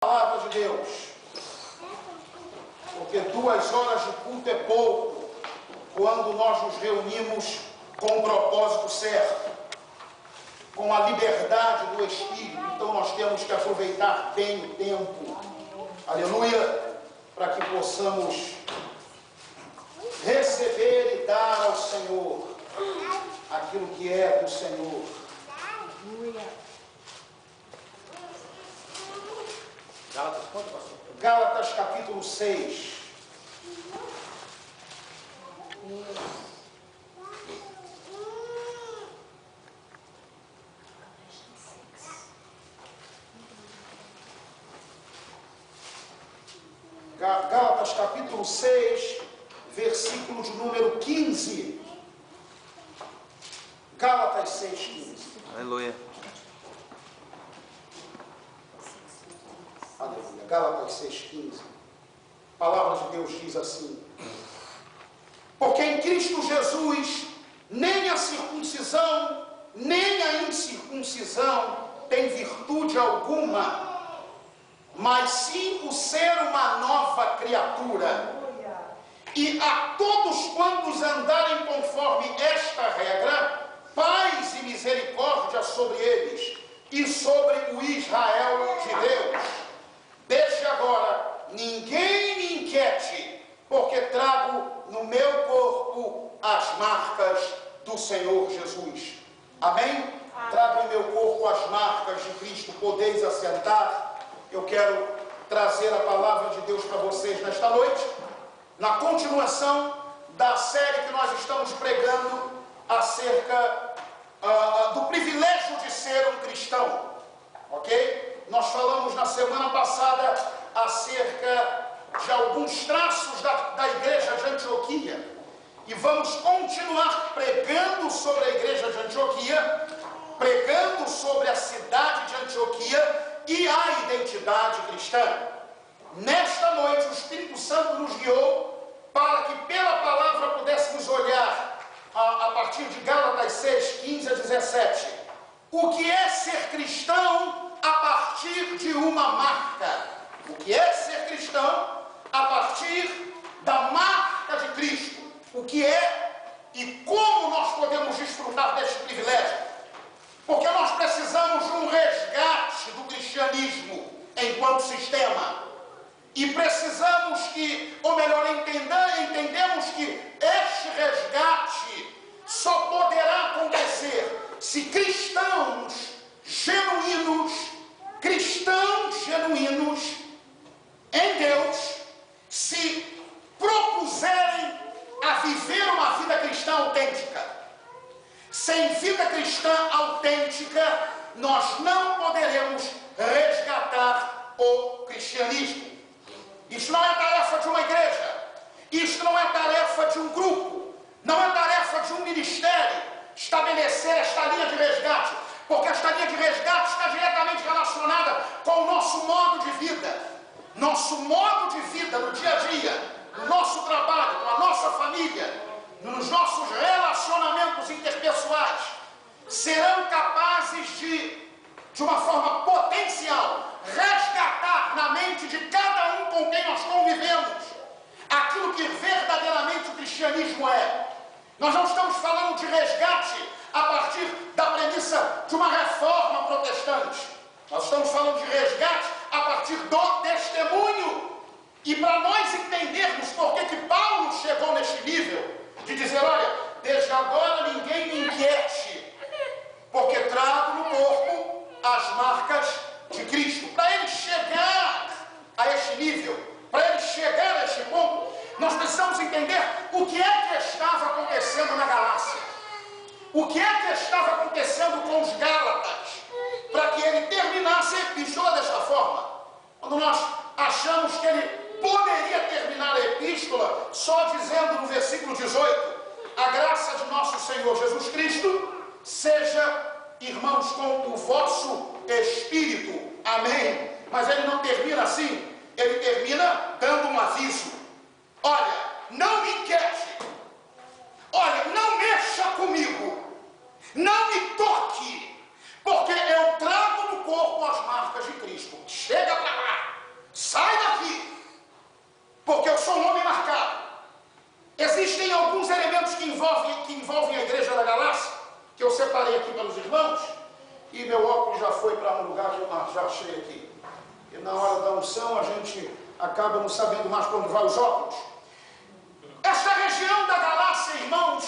palavra de Deus, porque 2 horas de culto é pouco quando nós nos reunimos com o propósito certo, com a liberdade do Espírito. Então nós temos que aproveitar bem o tempo, aleluia, para que possamos receber e dar ao Senhor aquilo que é do Senhor. Gálatas, quanto, pastor? Gálatas capítulo 6. Gálatas capítulo 6, versículo de número 15. Gálatas 6, 15. Aleluia. Aleluia. Gálatas 6, 15. A palavra de Deus diz assim: porque em Cristo Jesus nem a circuncisão, nem a incircuncisão tem virtude alguma, mas sim o ser uma nova criatura. E a todos quantos andarem conforme esta regra, paz e misericórdia sobre eles e sobre o Israel de Deus. Desde agora, ninguém me inquiete, porque trago no meu corpo as marcas do Senhor Jesus. Amém? Trago em meu corpo as marcas de Cristo. Podeis assentar. Eu quero trazer a palavra de Deus para vocês nesta noite, na continuação da série que nós estamos pregando acerca do privilégio de ser um cristão. Ok? Nós falamos na semana passada acerca de alguns traços da igreja de Antioquia. E vamos continuar pregando sobre a igreja de Antioquia, pregando sobre a cidade de Antioquia e a identidade cristã. Nesta noite o Espírito Santo nos guiou para que pela palavra pudéssemos olhar a partir de Gálatas 6, 15 a 17. O que é ser cristão a partir de uma marca? O que é ser cristão a partir da marca de Cristo? O que é e como nós podemos desfrutar deste privilégio? Porque nós precisamos de um resgate do cristianismo enquanto sistema. E precisamos que, ou melhor, entendemos que este resgate só poderá acontecer se cristãos genuínos em Deus, se propuserem a viver uma vida cristã autêntica. Sem vida cristã autêntica, nós não poderemos resgatar o cristianismo. Isso não é tarefa de uma igreja, isso não é tarefa de um grupo, não é tarefa de um ministério estabelecer esta linha de resgate, porque esta linha de resgate está diretamente relacionada com o nosso modo de vida. Nosso modo de vida no dia a dia, no nosso trabalho, com a nossa família, nos nossos relacionamentos interpessoais, serão capazes de uma forma potencial, resgatar na mente de cada um com quem nós convivemos aquilo que verdadeiramente o cristianismo é. Nós não estamos falando de resgate a partir da premissa de uma reforma protestante. Nós estamos falando de resgate a partir do testemunho. E para nós entendermos por que Paulo chegou neste nível de dizer, olha, desde agora ninguém me inquiete, porque trago no corpo as marcas de Cristo. Para ele chegar a este nível, para ele chegar a este ponto, nós precisamos entender o que é que estava acontecendo na Galácia. O que é que estava acontecendo com os Gálatas, para que ele terminasse a epístola desta forma. Quando nós achamos que ele poderia terminar a epístola só dizendo no versículo 18, a graça de nosso Senhor Jesus Cristo seja, irmãos, com o vosso espírito. Amém. Mas ele não termina assim, ele termina dando um aviso. Olha, não me inquiete. Olha, não mexa comigo. Não me toque. Porque eu trago no corpo as marcas de Cristo. Chega para lá. E meu óculos já foi para um lugar que eu já achei aqui. E na hora da unção a gente acaba não sabendo mais para onde vai os óculos. Esta região da Galácia, irmãos,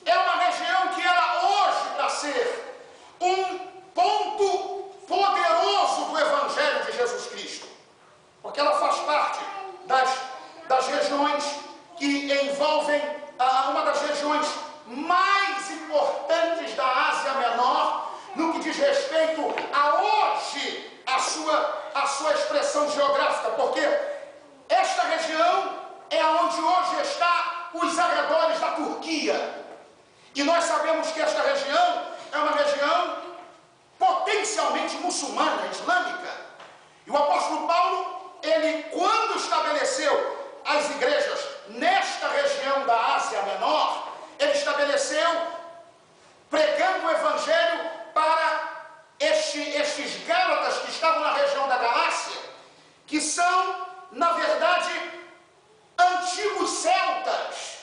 é uma região que era hoje para ser um ponto poderoso do Evangelho de Jesus Cristo. Porque ela faz parte das regiões que envolvem uma das regiões mais importantes da Ásia Menor, no que diz respeito a hoje, a sua expressão geográfica, porque esta região é onde hoje está os arredores da Turquia. E nós sabemos que esta região é uma região potencialmente muçulmana, islâmica. E o apóstolo Paulo, ele, quando estabeleceu as igrejas nesta região da Ásia Menor, ele estabeleceu pregando o evangelho para estes gálatas que estavam na região da Galácia, que são, na verdade, antigos celtas,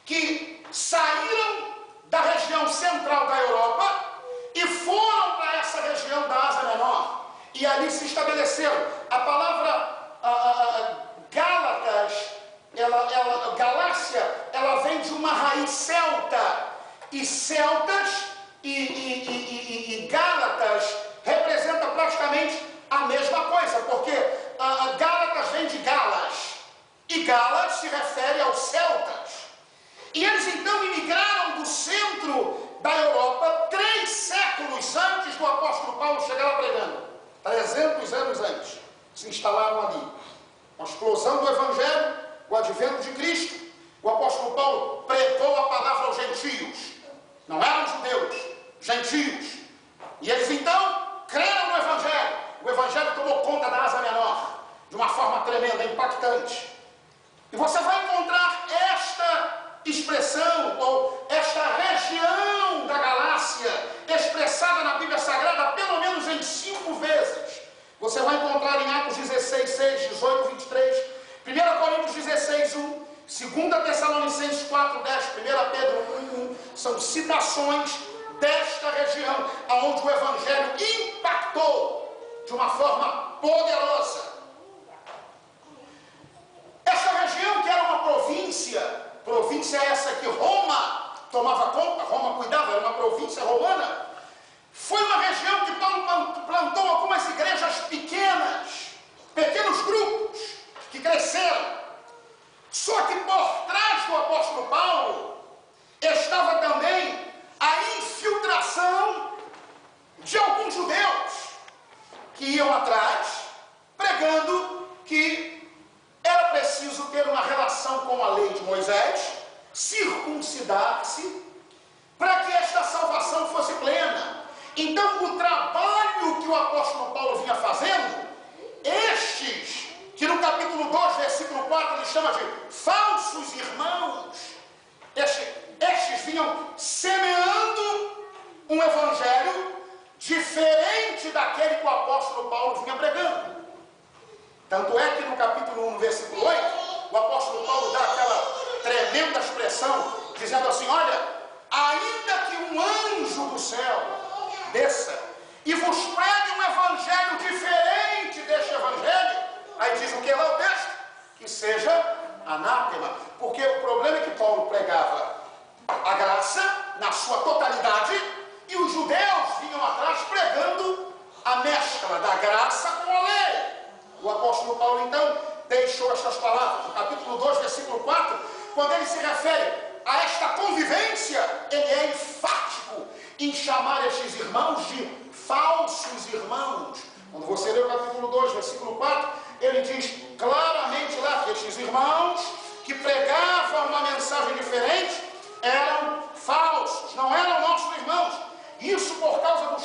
que saíram da região central da Europa e foram para essa região da Ásia Menor, e ali se estabeleceram. A palavra Gálatas, Galácia, ela vem de uma raiz celta, e celtas e Gálatas representa praticamente a mesma coisa, porque Gálatas vem de Galas, e Galas se refere aos celtas. E eles então imigraram do centro da Europa 3 séculos antes do apóstolo Paulo chegar lá pregando. 300 anos antes, se instalaram ali. Com a explosão do Evangelho, o advento de Cristo, o apóstolo Paulo pregou a palavra aos gentios. Não eram judeus, gentios. E eles então creram no Evangelho. O Evangelho tomou conta da Ásia Menor de uma forma tremenda, impactante. E você vai encontrar esta expressão, ou esta região da Galácia, expressada na Bíblia Sagrada pelo menos em 5 vezes. Você vai encontrar em Atos 16, 6, 18, 23, 1 Coríntios 16, 1, 2 Tessalonicenses 4, 10, 1 Pedro 1, 1, são citações desta região, onde o Evangelho impactou de uma forma poderosa. Esta região, que era uma província essa que Roma tomava conta, Roma cuidava, era uma província romana, foi uma região que Paulo plantou algumas igrejas pequenos grupos que cresceram. Só que por trás do apóstolo Paulo estava também a infiltração de alguns judeus que iam atrás pregando que era preciso ter uma relação com a lei de Moisés, circuncidar-se, para que esta salvação fosse plena. Então, o trabalho que o apóstolo Paulo vinha fazendo, estes, que no capítulo 2, versículo 4, ele chama de falsos irmãos, estes vinham semeando um evangelho diferente daquele que o apóstolo Paulo vinha pregando. Tanto é que no capítulo 1, no versículo 8, o apóstolo Paulo dá aquela tremenda expressão, dizendo assim: olha, ainda que um anjo do céu desça e vos pregue um evangelho diferente deste evangelho, aí diz o que lá o texto? Que seja anátema. Porque o problema é que Paulo pregava a graça na sua totalidade e os judeus vinham atrás pregando a mescla da graça com a lei. O apóstolo Paulo, então, deixou estas palavras. No capítulo 2, versículo 4, quando ele se refere a esta convivência, ele é enfático em chamar estes irmãos de falsos irmãos. Quando você lê o capítulo 2, versículo 4, ele diz claramente lá que estes irmãos que pregavam uma mensagem diferente eram falsos, não eram nossos irmãos. Isso por causa dos